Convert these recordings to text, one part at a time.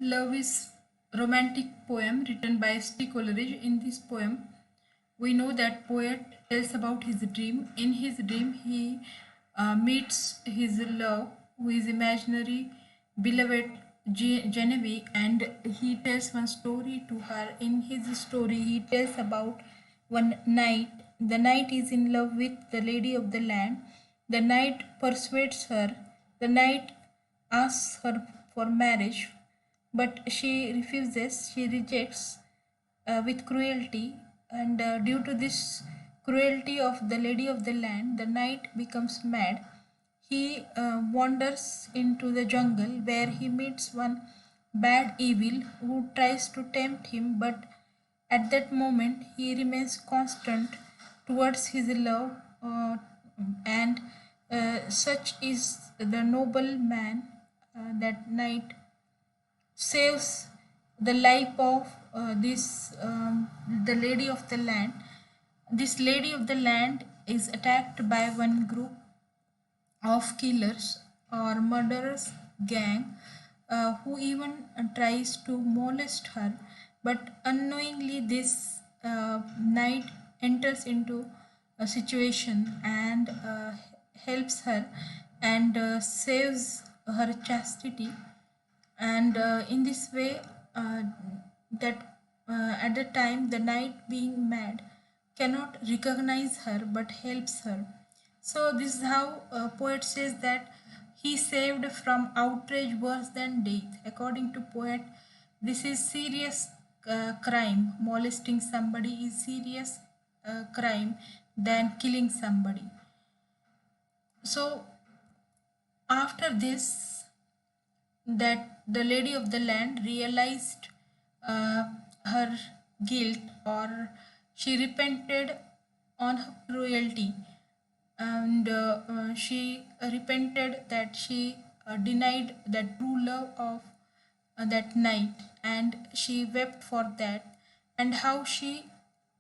Love is romantic poem written by St. Coleridge. In this poem, we know that poet tells about his dream. In his dream, he meets his love, who is imaginary beloved Genevieve, and he tells one story to her. In his story, he tells about one knight. The knight is in love with the lady of the land. The knight persuades her. The knight asks her for marriage, but she refuses. She rejects with cruelty, and due to this cruelty of the lady of the land, the knight becomes mad. He wanders into the jungle where he meets one bad evil who tries to tempt him, but at that moment he remains constant towards his love, and such is the noble man. That knight saves the life of this the lady of the land. This lady of the land is attacked by one group of killers or murderers gang, who even tries to molest her, but unknowingly this knight enters into a situation and helps her and saves her chastity. And in this way, that at the time the knight being mad cannot recognize her but helps her. So this is how poet says that he saved from outrage worse than death. According to poet, this is serious crime. Molesting somebody is serious crime than killing somebody. So after this, that the lady of the land realized uh, her guilt, or she repented on her cruelty, and she repented that she denied the true love of that night, and she wept for that, and how she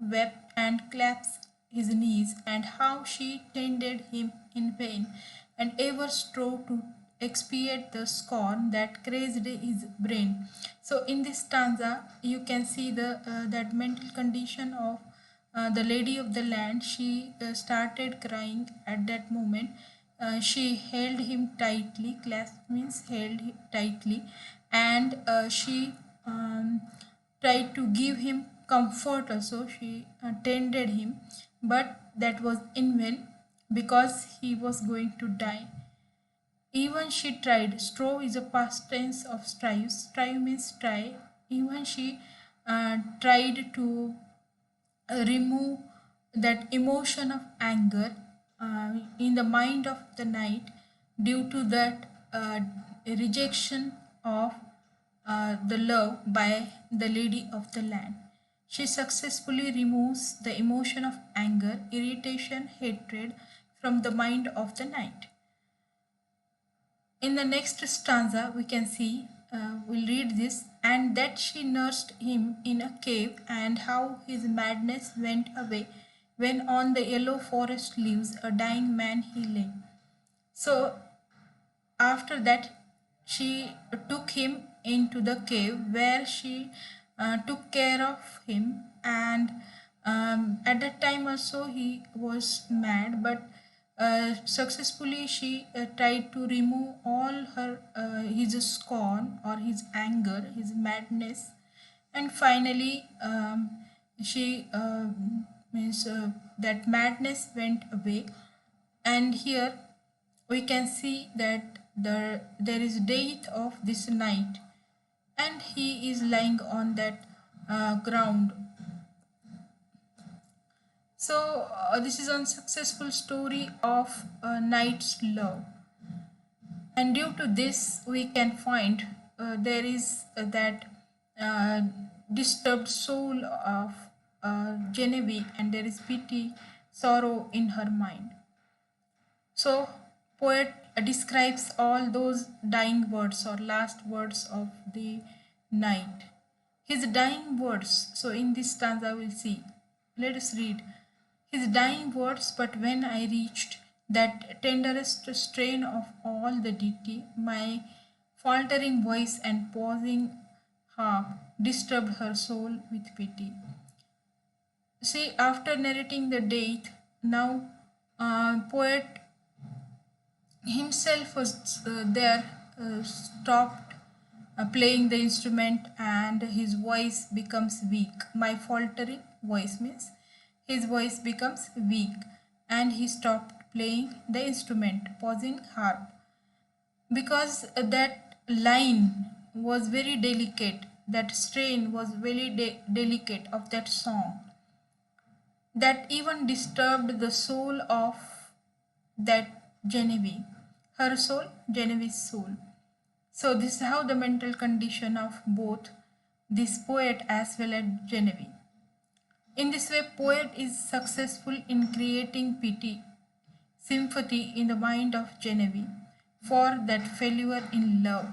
wept and clasped his knees, and how she tended him in vain, and ever strove to expiate the scorn that crazed his brain. So in this stanza, you can see the that mental condition of the lady of the land. She started crying at that moment. She held him tightly. Clasp means held him tightly, and she tried to give him comfort also. She tended him, but that was in vain because he was going to die. Even she tried. Strove is a past tense of strive. Strive means try. Even she tried to remove that emotion of anger in the mind of the knight due to that rejection of the love by the lady of the land. She successfully removes the emotion of anger, irritation, hatred from the mind of the knight. In the next stanza, we can see, we'll read this, and that she nursed him in a cave, and how his madness went away when on the yellow forest leaves a dying man he lay. So, after that, she took him into the cave where she took care of him, and at that time also he was mad, but successfully she tried to remove all her his scorn or his anger, his madness, and finally she means that madness went away. And here we can see that there is death of this knight, and he is lying on that ground. So this is a successful story of a knight's love, and due to this we can find there is that uh, disturbed soul of Genevieve, and there is pity, sorrow in her mind. So poet describes all those dying words or last words of the knight. His dying words. So in this stanza we'll see. Let us read. His dying words, but when I reached that tenderest strain of all the ditty, my faltering voice and pausing harp disturbed her soul with pity. See, after narrating the death, now poet himself was there, stopped playing the instrument, and his voice becomes weak. My faltering voice means his voice becomes weak, and he stopped playing the instrument, pausing harp, because that line was very delicate, that strain was very delicate of that song, that even disturbed the soul of that Genevieve, her soul, Genevieve's soul. So this is how the mental condition of both this poet as well as Genevieve. In this way, poet is successful in creating pity, sympathy in the mind of Genevieve for that failure in love.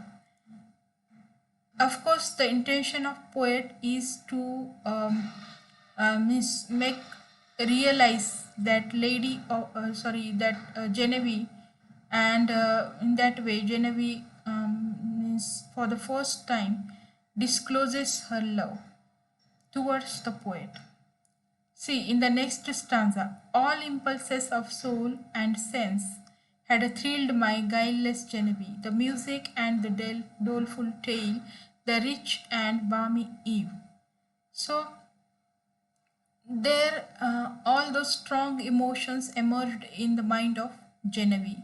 Of course, the intention of poet is to make realize that Genevieve, and in that way Genevieve means for the first time discloses her love towards the poet. See, in the next stanza, all impulses of soul and sense had thrilled my guileless Genevieve, the music and the doleful tale, the rich and balmy eve. So, there, all those strong emotions emerged in the mind of Genevieve,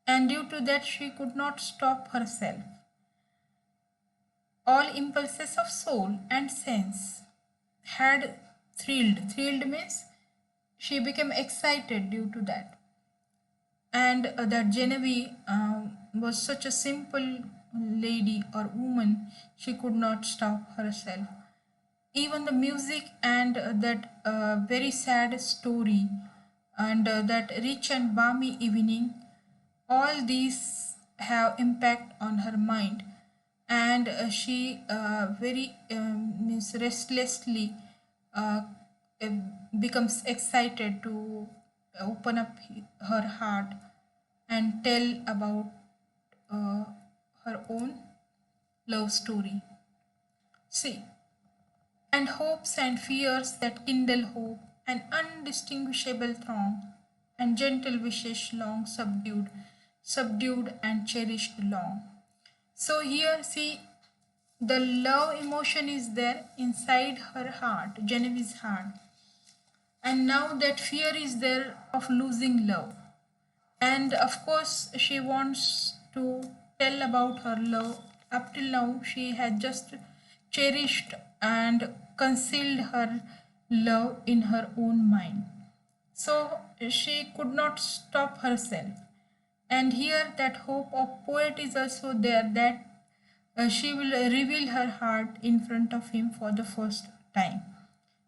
and due to that, she could not stop herself. All impulses of soul and sense had thrilled. Thrilled means she became excited due to that. And that Genevieve was such a simple lady or woman, she could not stop herself. Even the music and that very sad story and that rich and balmy evening, all these have impact on her mind, and she very means restlessly uh, uh, becomes excited to open up her heart and tell about uh, her own love story. See, and hopes and fears that kindle hope, an undistinguishable throng, and gentle wishes long subdued, subdued and cherished long. So here see, the love emotion is there inside her heart, Genevieve's heart, and now that fear is there of losing love, and of course she wants to tell about her love. Up till now she had just cherished and concealed her love in her own mind, so she could not stop herself. And here that hope of poet is also there, that she will reveal her heart in front of him for the first time.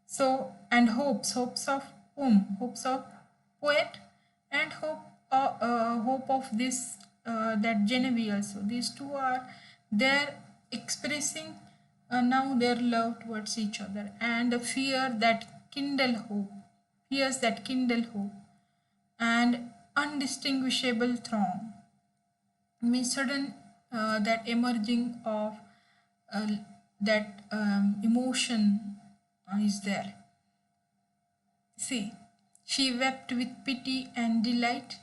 So, and hopes of whom? Hopes of poet, and hope of this that Genevieve also. These two are there expressing now their love towards each other, and the fear that kindle hope, fears that kindle hope, and undistinguishable throng means sudden that emerging of uh, that emotion is there. See, she wept with pity and delight,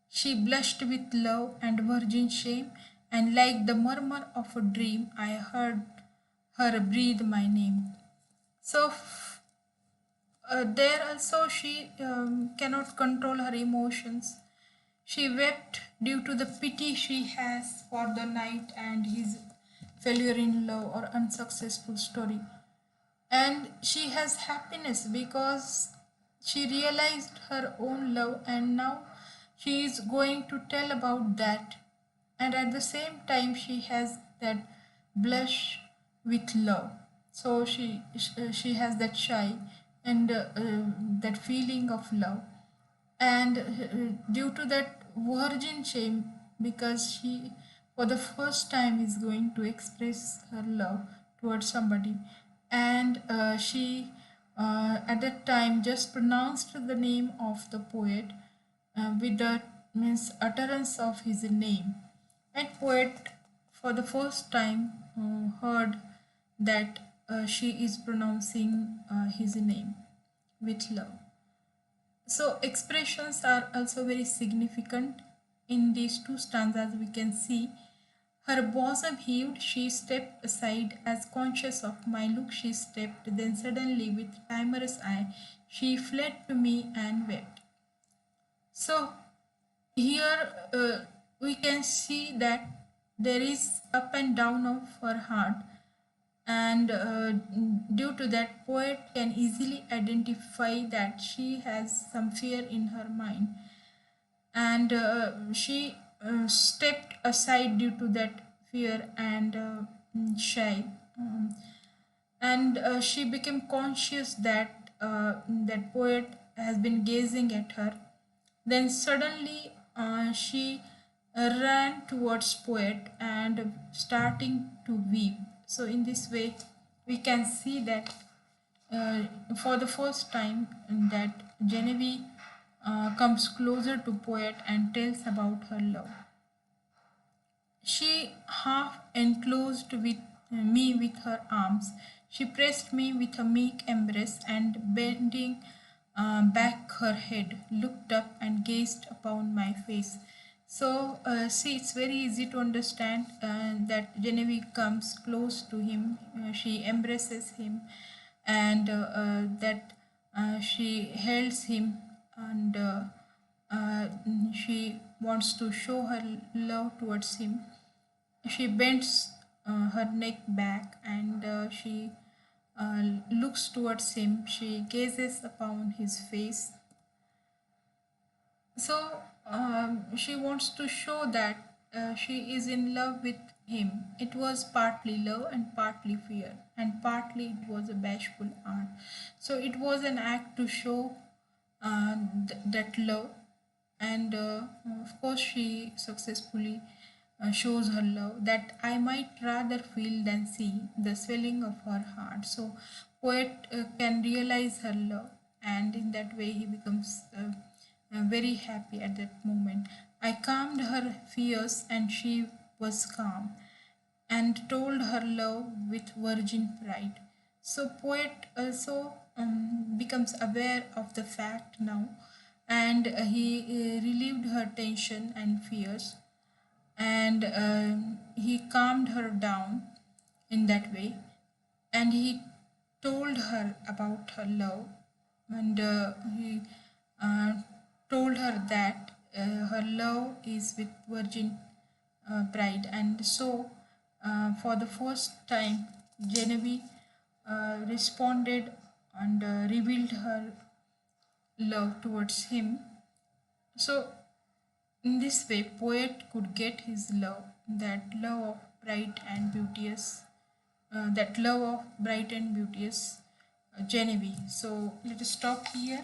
she blushed with love and virgin shame, and like the murmur of a dream I heard her breathe my name. So there also she cannot control her emotions. She wept due to the pity she has for the knight and his failure in love or unsuccessful story. And she has happiness because she realized her own love, and now she is going to tell about that. And at the same time, she has that blush with love. So she has that shy and that feeling of love, and due to that virgin shame, because she for the first time is going to express her love towards somebody, and she at that time just pronounced the name of the poet with the means utterance of his name, and poet for the first time heard that she is pronouncing his name with love. So expressions are also very significant in these two stanzas. We can see her bosom heaved, she stepped aside, as conscious of my look she stepped, then suddenly with timorous eye she fled to me and wept. So here we can see that there is up and down of her heart, and due to that, poet can easily identify that she has some fear in her mind, and she stepped aside due to that fear and shy. And she became conscious that that poet has been gazing at her. Then suddenly she ran towards poet and starting to weep. So in this way we can see that uh, for the first time that Genevieve comes closer to poet and tells about her love. She half enclosed with me with her arms. She pressed me with a meek embrace and, bending back her head, looked up and gazed upon my face. So, see, it's very easy to understand that Genevieve comes close to him, she embraces him, and that she holds him, and uh, she wants to show her love towards him. She bends her neck back and she looks towards him. She gazes upon his face. So she wants to show that she is in love with him. It was partly love and partly fear, and partly it was a bashful art. So it was an act to show that love, and of course she successfully shows her love, that I might rather feel than see the swelling of her heart. So poet can realize her love, and in that way he becomes very happy at that moment. I calmed her fears and she was calm, and told her love with virgin pride. So poet also becomes aware of the fact now, and he relieved her tension and fears, and he calmed her down in that way, and he told her about her love, and he uh, told her that her love is with virgin bride. And so for the first time Genevieve responded and revealed her love towards him. So in this way poet could get his love, that love of bright and beauteous, that love of bright and beauteous Genevieve. So let us stop here.